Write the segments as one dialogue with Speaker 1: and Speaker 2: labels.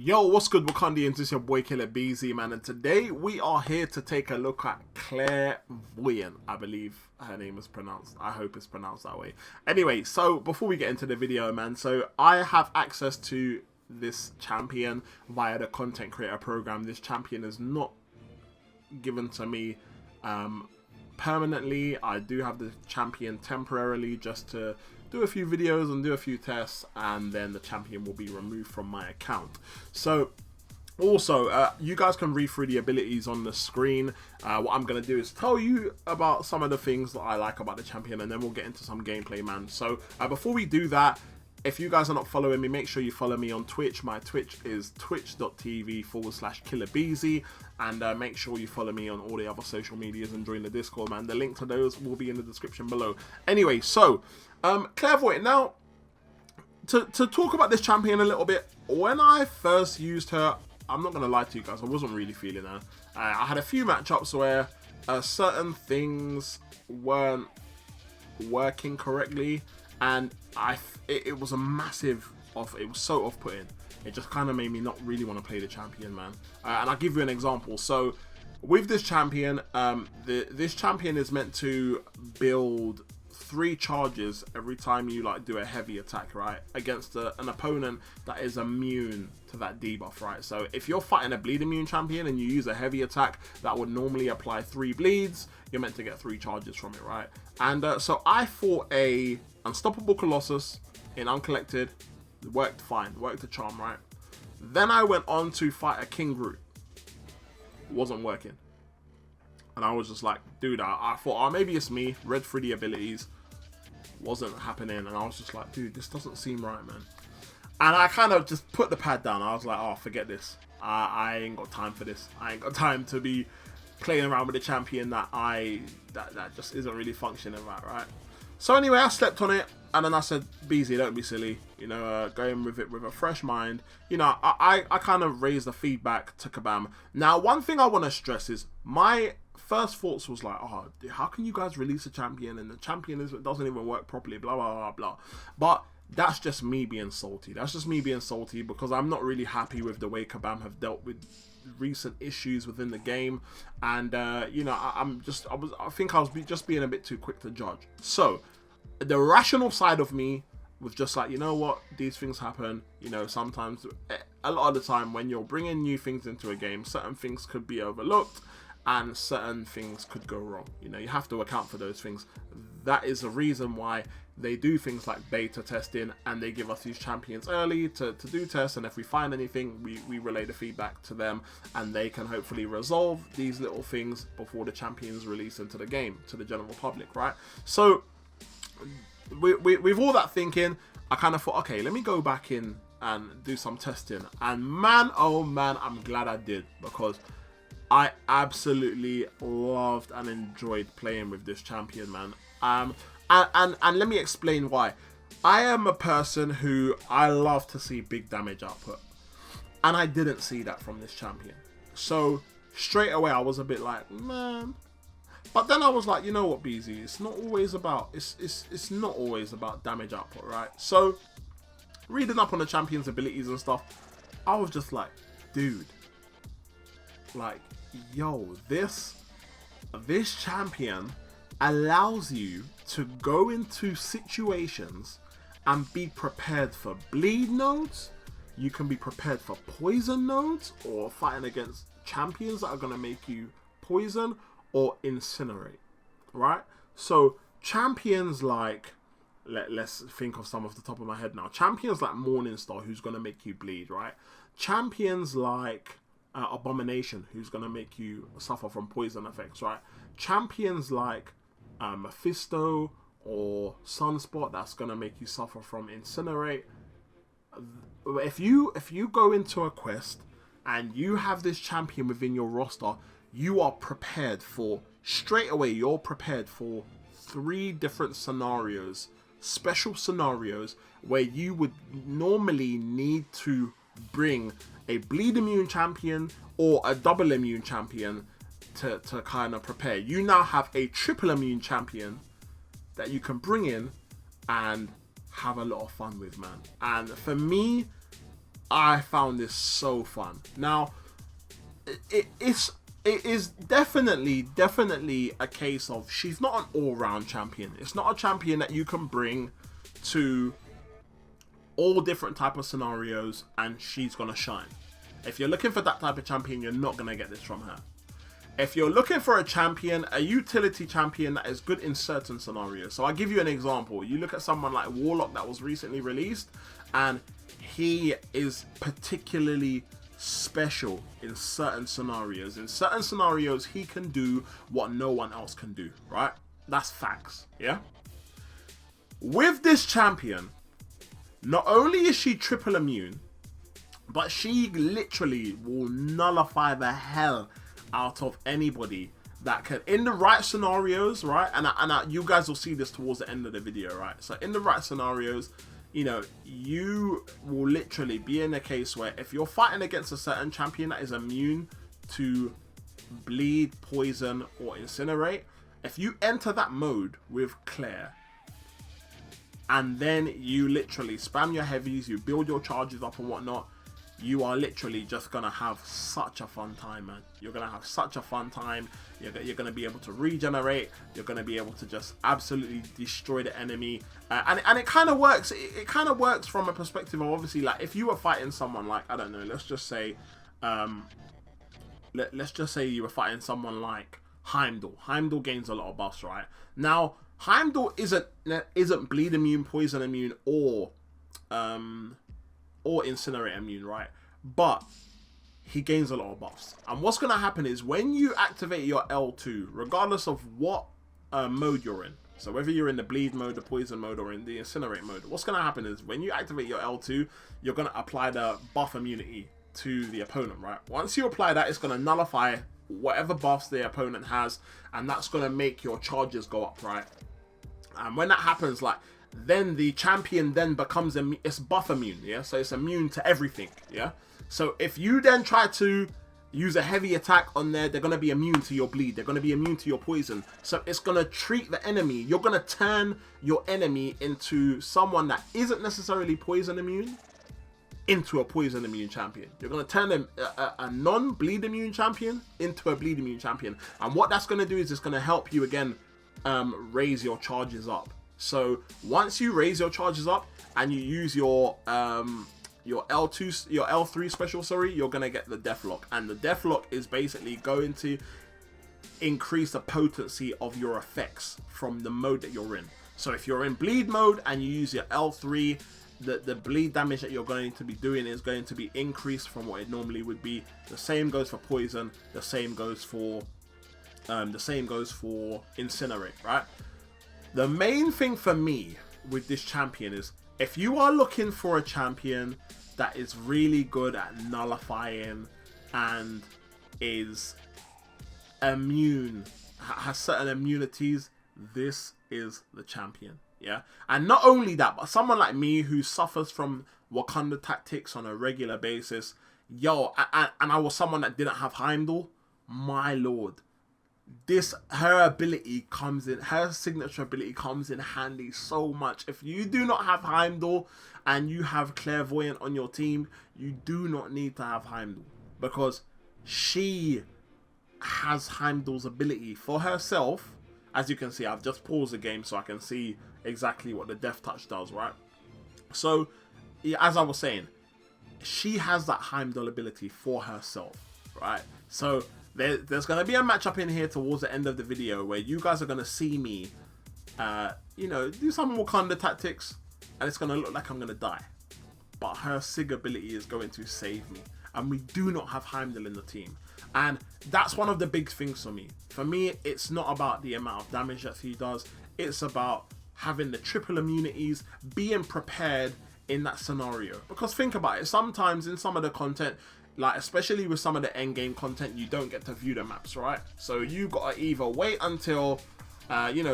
Speaker 1: Yo, what's good, Wakandians? It's your boy Killer Beezy, man, and today we are here to take a look at Voyant. I believe her name is pronounced. I hope it's pronounced that way. Anyway, so before we get into the video, man, so I have access to this champion via the content creator program. This champion is not given to me permanently. I do have the champion temporarily just to do a few videos and do a few tests, and then the champion will be removed from my account. So also, you guys can read through the abilities on the screen. What I'm going to do is tell you about some of the things that I like about the champion, and then we'll get into some gameplay, man. So before we do that, if you guys are not following me, make sure you follow me on Twitch. My Twitch is twitch.tv/KillerBeezy. And make sure you follow me on all the other social medias and join the Discord, man. The link to those will be in the description below. Anyway, so, Voyant. Now, to talk about this champion a little bit, when I first used her, I'm not going to lie to you guys, I wasn't really feeling her. I had a few matchups where certain things weren't working correctly, and it was a massive it was so off-putting. It just kind of made me not really want to play the champion, man. And I'll give you an example. So with this champion, this champion is meant to build 3 charges every time you do a heavy attack, right, against an opponent that is immune to that debuff, right? So if you're fighting a bleed immune champion and you use a heavy attack that would normally apply 3 bleeds, you're meant to get 3 charges from it, right? And so I fought a Unstoppable Colossus in Uncollected. It worked fine, worked a charm, right? Then I went on to fight a King Groot. Wasn't working. And I was just like, dude, I thought, oh, maybe it's me. Read through the abilities. Wasn't happening. And I was just like, dude, this doesn't seem right, man. And I kind of just put the pad down. I was like, oh, forget this. I ain't got time for this. I ain't got time to be playing around with a champion that just isn't really functioning right? So anyway, I slept on it. And then I said, Beezy, don't be silly, you know, going with it with a fresh mind. You know, I kind of raised the feedback to Kabam. Now, one thing I want to stress is my first thoughts was like, oh, how can you guys release a champion and the champion doesn't even work properly, blah, blah, blah, blah. But that's just me being salty. That's just me being salty because I'm not really happy with the way Kabam have dealt with recent issues within the game. And, you know, I think I was just being a bit too quick to judge. So the rational side of me was just like, you know what, these things happen. You know, sometimes, a lot of the time when you're bringing new things into a game, certain things could be overlooked and certain things could go wrong. You know, you have to account for those things. That is the reason why they do things like beta testing, and they give us these champions early to do tests, and if we find anything, we relay the feedback to them, and they can hopefully resolve these little things before the champions release into the game to the general public, right? So with all that thinking, I kind of thought, okay, let me go back in and do some testing. And man, oh man, I'm glad I did, because I absolutely loved and enjoyed playing with this champion, man. And let me explain why. I am a person who I love to see big damage output, and I didn't see that from this champion. So straight away I was a bit like, man. But then I was like, you know what, Beezy, it's not always about it's not always about damage output, right? So reading up on the champion's abilities and stuff, I was just like, dude, like, yo, this champion allows you to go into situations and be prepared for bleed nodes. You can be prepared for poison nodes, or fighting against champions that are going to make you poison or incinerate, right? So champions like, let's think of some off the top of my head now. Champions like Morningstar, who's going to make you bleed, right? Champions like Abomination, who's going to make you suffer from poison effects, right? Champions like Mephisto or Sunspot, that's going to make you suffer from incinerate. If you go into a quest and you have this champion within your roster, you are prepared for, straight away, you're prepared for 3 different scenarios, special scenarios, where you would normally need to bring a bleed immune champion or a double immune champion to kind of prepare. You now have a triple immune champion that you can bring in and have a lot of fun with, man. And for me, I found this so fun. Now, it is definitely a case of she's not an all-round champion. It's not a champion that you can bring to all different type of scenarios and she's gonna shine. If you're looking for that type of champion, you're not gonna get this from her. If you're looking for a champion, a utility champion that is good in certain scenarios. So I'll give you an example. You look at someone like Warlock that was recently released, and he is particularly special in certain scenarios. In certain scenarios, he can do what no one else can do, right? That's facts, yeah? With this champion, not only is she triple immune, but she literally will nullify the hell out of anybody that can, in the right scenarios, right? And you guys will see this towards the end of the video, right? So in the right scenarios, you know, you will literally be in a case where if you're fighting against a certain champion that is immune to bleed, poison, or incinerate, if you enter that mode with Claire, and then you literally spam your heavies, you build your charges up and whatnot, you are literally just gonna have such a fun time, man. You're gonna have such a fun time. You're gonna be able to regenerate. You're gonna be able to just absolutely destroy the enemy. And it kind of works. It kind of works from a perspective of, obviously, like if you were fighting someone like, I don't know, let's just say you were fighting someone like Heimdall. Heimdall gains a lot of buffs, right? Now, Heimdall isn't bleed immune, poison immune, or incinerate immune, right? But he gains a lot of buffs. And what's going to happen is when you activate your L2, regardless of what mode you're in, so whether you're in the bleed mode, the poison mode, or in the incinerate mode, what's going to happen is when you activate your L2, you're going to apply the buff immunity to the opponent, right? Once you apply that, it's going to nullify whatever buffs the opponent has, and that's going to make your charges go up, right? And when that happens, like, then the champion then becomes it's buff immune, yeah? So it's immune to everything, yeah? So if you then try to use a heavy attack on there, they're going to be immune to your bleed. They're going to be immune to your poison. So it's going to treat the enemy. You're going to turn your enemy into someone that isn't necessarily poison immune into a poison immune champion. You're going to turn them a non-bleed immune champion into a bleed immune champion. And what that's going to do is it's going to help you, again, raise your charges up. So once you raise your charges up and you use your L3 special, sorry, you're gonna get the Deathlock, and the Deathlock is basically going to increase the potency of your effects from the mode that you're in. So if you're in bleed mode and you use your L3, the bleed damage that you're going to be doing is going to be increased from what it normally would be. The same goes for poison. The same goes for incinerate, right? The main thing for me with this champion is, if you are looking for a champion that is really good at nullifying and is immune, has certain immunities, this is the champion, yeah? And not only that, but someone like me who suffers from Wakanda tactics on a regular basis, and I was someone that didn't have Heimdall, my lord. Her signature ability comes in handy so much. If you do not have Heimdall and you have Clairvoyant on your team, you do not need to have Heimdall, because she has Heimdall's ability for herself. As you can see, I've just paused the game so I can see exactly what the Death Touch does, right? So, as I was saying, she has that Heimdall ability for herself, right? So there's going to be a matchup in here towards the end of the video where you guys are going to see me, do some Wakanda tactics, and it's going to look like I'm going to die. But her Sig ability is going to save me. And we do not have Heimdall in the team. And that's one of the big things for me. For me, it's not about the amount of damage that he does. It's about having the triple immunities, being prepared in that scenario. Because think about it, sometimes in some of the content, like especially with some of the endgame content, you don't get to view the maps, right? So you gotta either wait until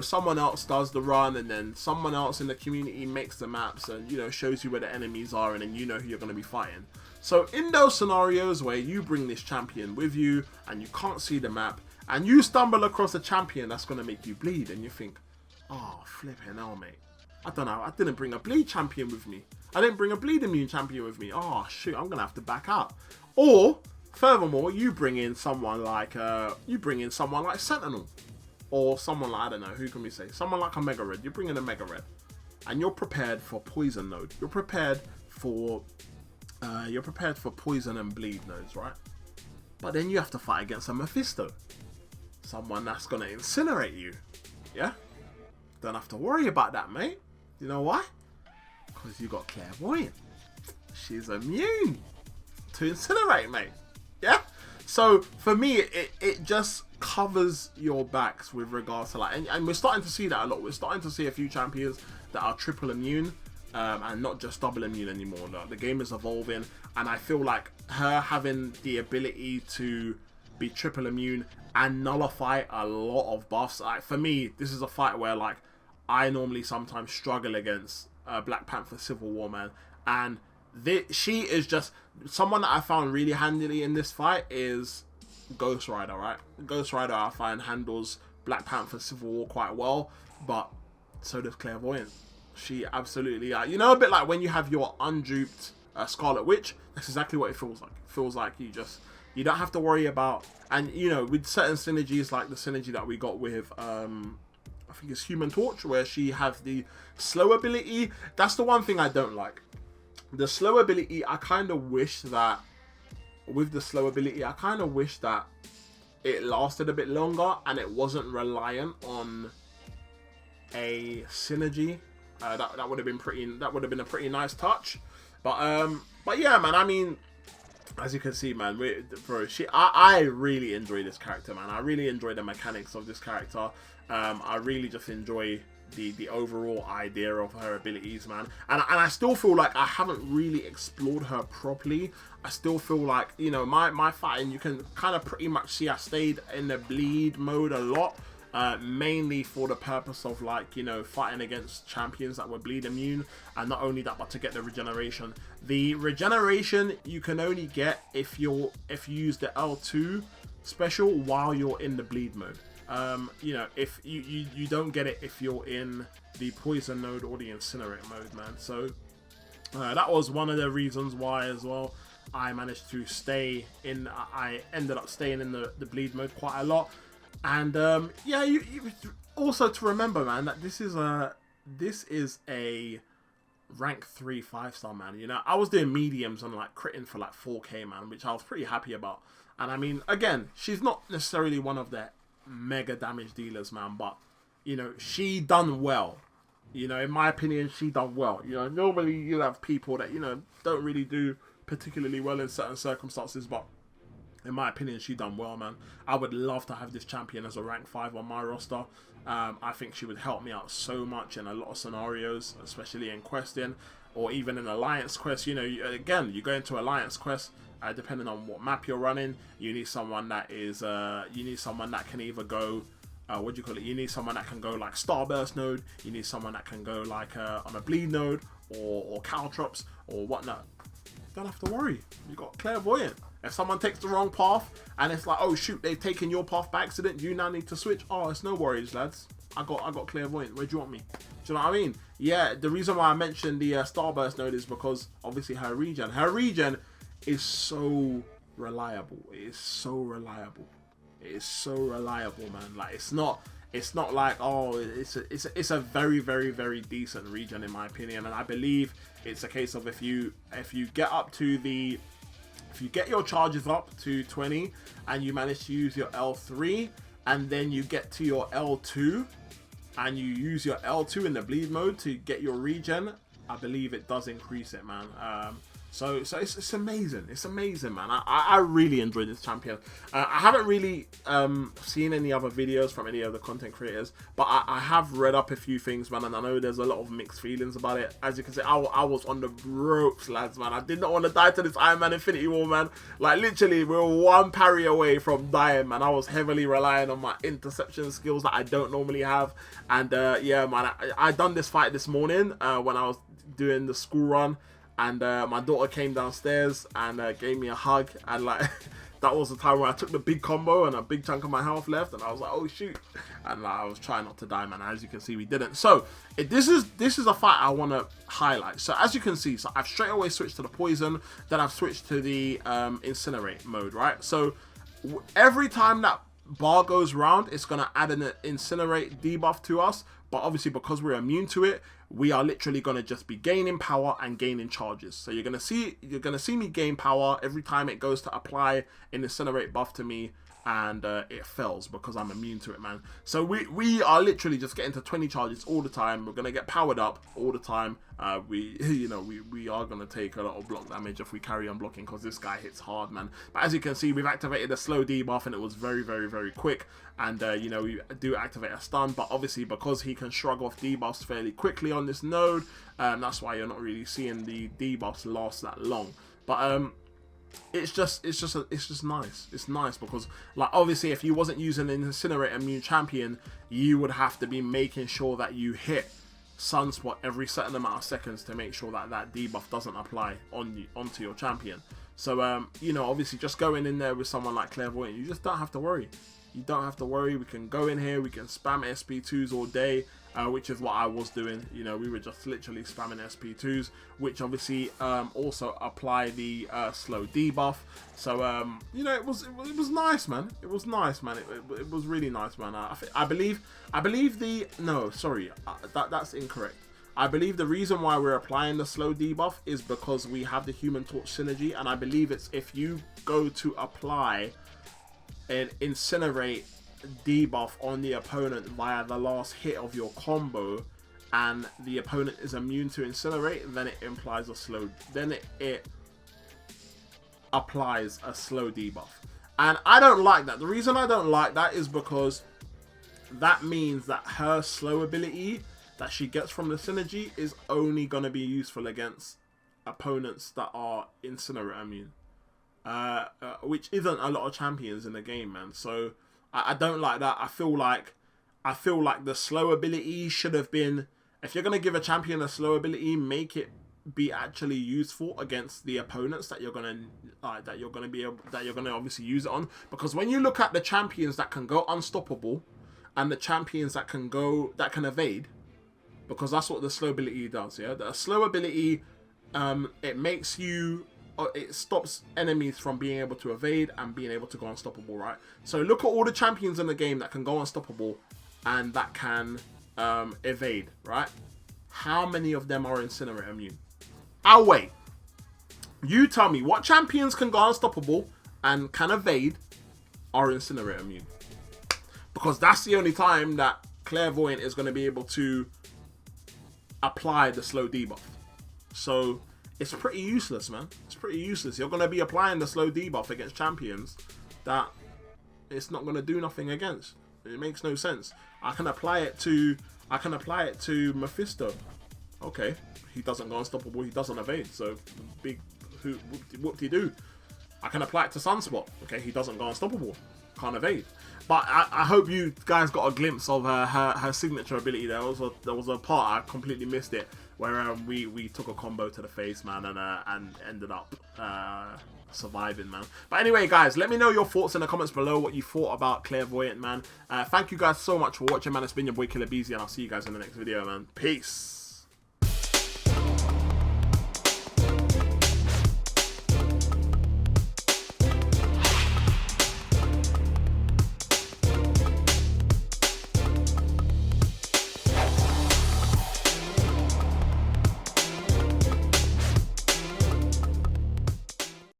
Speaker 1: someone else does the run, and then someone else in the community makes the maps and shows you where the enemies are, and then you know who you're going to be fighting. So in those scenarios where you bring this champion with you and you can't see the map, and you stumble across a champion that's going to make you bleed, and you think, oh, flipping hell, mate, I don't know, I didn't bring a bleed champion with me. I didn't bring a bleed immune champion with me. Oh shoot, I'm gonna have to back out. Or furthermore, you bring in someone like Sentinel, or someone like, I don't know, who can we say? Someone like a Mega Red. You bring in a Mega Red, and you're prepared for poison node. You're prepared for poison and bleed nodes, right? But then you have to fight against a Mephisto, someone that's gonna incinerate you. Yeah, don't have to worry about that, mate. You know why? Because you got Clairvoyant. She's immune to incinerate, mate. Yeah. So for me, it just covers your backs with regards to like, and we're starting to see that a lot. We're starting to see a few champions that are triple immune, and not just double immune anymore. The game is evolving, and I feel like her having the ability to be triple immune and nullify a lot of buffs. Like for me, this is a fight where like I normally sometimes struggle against Black Panther Civil War, man, and she is just someone that I found really handily in this fight is Ghost Rider, right? Ghost Rider I find handles Black Panther Civil War quite well, but so does Clairvoyant. She absolutely, you know, a bit like when you have your unduped Scarlet Witch. That's exactly what it feels like. It feels like you don't have to worry about, and you know, with certain synergies like the synergy that we got with I think it's Human Torch, where she has the slow ability. That's the one thing I don't like. The slow ability, I kind of wish that with the slow ability, I kind of wish that it lasted a bit longer and it wasn't reliant on a synergy. That would have been pretty. That would have been a pretty nice touch. But yeah, man. I mean, as you can see, man, I really enjoy this character, man. I really enjoy the mechanics of this character. I really just enjoy the overall idea of her abilities, man, and I still feel like I haven't really explored her properly. I still feel like, you know, my fighting, you can kind of pretty much see I stayed in the bleed mode a lot, mainly for the purpose of, like, you know, fighting against champions that were bleed immune, and not only that, but to get the regeneration. The regeneration you can only get if you use the L2 special while you're in the bleed mode. You know, if you don't get it if you're in the poison node or the incinerate mode, man. So that was one of the reasons why as well I managed to stay in. I ended up staying in the bleed mode quite a lot. And yeah, you also to remember, man, that this is a rank 3 5-star, man. You know, I was doing mediums and like critting for like 4k, man, which I was pretty happy about. And I mean, again, she's not necessarily one of the mega damage dealers, man, but you know, she done well. You know, in my opinion, she done well. You know, normally you have people that, you know, don't really do particularly well in certain circumstances, but in my opinion, she done well, man. I would love to have this champion as a rank 5 on my roster. I think she would help me out so much in a lot of scenarios, especially in questing or even in alliance quest. You know, again, you go into alliance quest, depending on what map you're running, you need someone that is you need someone that can either go what do you call it, you need someone that can go like Starburst node, you need someone that can go like on a bleed node or Caltrops or whatnot. Don't have to worry, you got Clairvoyant. If someone takes the wrong path and it's like, oh shoot, they've taken your path by accident, you now need to switch. Oh, it's no worries, lads, I got Clairvoyant. Where do you want me? Do you know what I mean? Yeah, the reason why I mentioned the Starburst node is because obviously her regen is so reliable. It is so reliable. It is so reliable, man. Like it's not like, oh, it's a very, very, very decent regen in my opinion. And I believe it's a case of if you get up to the, if you get your charges up to 20 and you manage to use your L3 and then you get to your L2 and you use your L2 in the bleed mode to get your regen, I believe it does increase it, man. So it's amazing. It's amazing, man. I really enjoy this champion. I haven't really seen any other videos from any other content creators, but I have read up a few things, man, and I know there's a lot of mixed feelings about it. As you can see, I was on the ropes, lads, man. I did not want to die to this Iron Man Infinity War, man. Like, literally, we were one parry away from dying, man. I was heavily relying on my interception skills that I don't normally have. And, yeah, man, I done this fight this morning when I was doing the school run. And my daughter came downstairs and gave me a hug, and like that was the time where I took the big combo and a big chunk of my health left, and I was like, oh shoot, and I was trying not to die, man. As you can see, we didn't. So this is a fight I want to highlight. So as you can see, so I've straight away switched to the poison, then I've switched to the incinerate mode, right? So every time that bar goes round, it's gonna add an incinerate debuff to us, but obviously because we're immune to it, we are literally gonna just be gaining power and gaining charges. So you're gonna see me gain power every time it goes to apply an incinerate buff to me, and it fails because I'm immune to it, man. So we are literally just getting to 20 charges all the time. We're gonna get powered up all the time. We are gonna take a lot of block damage if we carry on blocking, because this guy hits hard, man. But as you can see, we've activated a slow debuff, and it was very, very, very quick. And we do activate a stun, but obviously because he can shrug off debuffs fairly quickly on this node, that's why you're not really seeing the debuffs last that long. But it's just nice. It's nice because, like, obviously if you wasn't using an incinerate immune champion, you would have to be making sure that you hit sunspot every certain amount of seconds to make sure that that debuff doesn't apply onto your champion. So obviously just going in there with someone like Clairvoyant, you just don't have to worry. You don't have to worry. We can go in here, we can spam SP2s all day, which is what I was doing. We were just literally spamming SP2s, which obviously also apply the slow debuff. So it was nice, man. It was nice, man. It was really nice, man. I believe that's incorrect. I believe the reason why we're applying the slow debuff is because we have the Human Torch synergy, and I believe it's if you go to apply an incinerate debuff on the opponent via the last hit of your combo, and the opponent is immune to incinerate, then it implies a slow. Then it applies a slow debuff, and I don't like that. The reason I don't like that is because that means that her slow ability that she gets from the synergy is only going to be useful against opponents that are incinerate immune. Which isn't a lot of champions in the game, man. So I don't like that. I feel like the slow ability should have been, if you're gonna give a champion a slow ability, make it be actually useful against the opponents that you're gonna obviously use it on. Because when you look at the champions that can go unstoppable and the champions that can evade, because that's what the slow ability does. Yeah, the slow ability it stops enemies from being able to evade and being able to go unstoppable, right? So look at all the champions in the game that can go unstoppable and that can evade, right? How many of them are incinerate immune? I'll wait. You tell me what champions can go unstoppable and can evade are incinerate immune. Because that's the only time that Clairvoyant is going to be able to apply the slow debuff. So it's pretty useless, man. It's pretty useless. You're going to be applying the slow debuff against champions that it's not going to do nothing against. It makes no sense. I can apply it to Mephisto. Okay, he doesn't go unstoppable. He doesn't evade. So big whoop-de-doo. I can apply it to Sunspot. Okay, he doesn't go unstoppable. Can't evade. But I hope you guys got a glimpse of her signature ability. There was a part I completely missed it, where we took a combo to the face, man, and ended up surviving, man. But anyway, guys, let me know your thoughts in the comments below, what you thought about Clairvoyant, man. Thank you guys so much for watching, man. It's been your boy Killer Beezy, and I'll see you guys in the next video, man. Peace.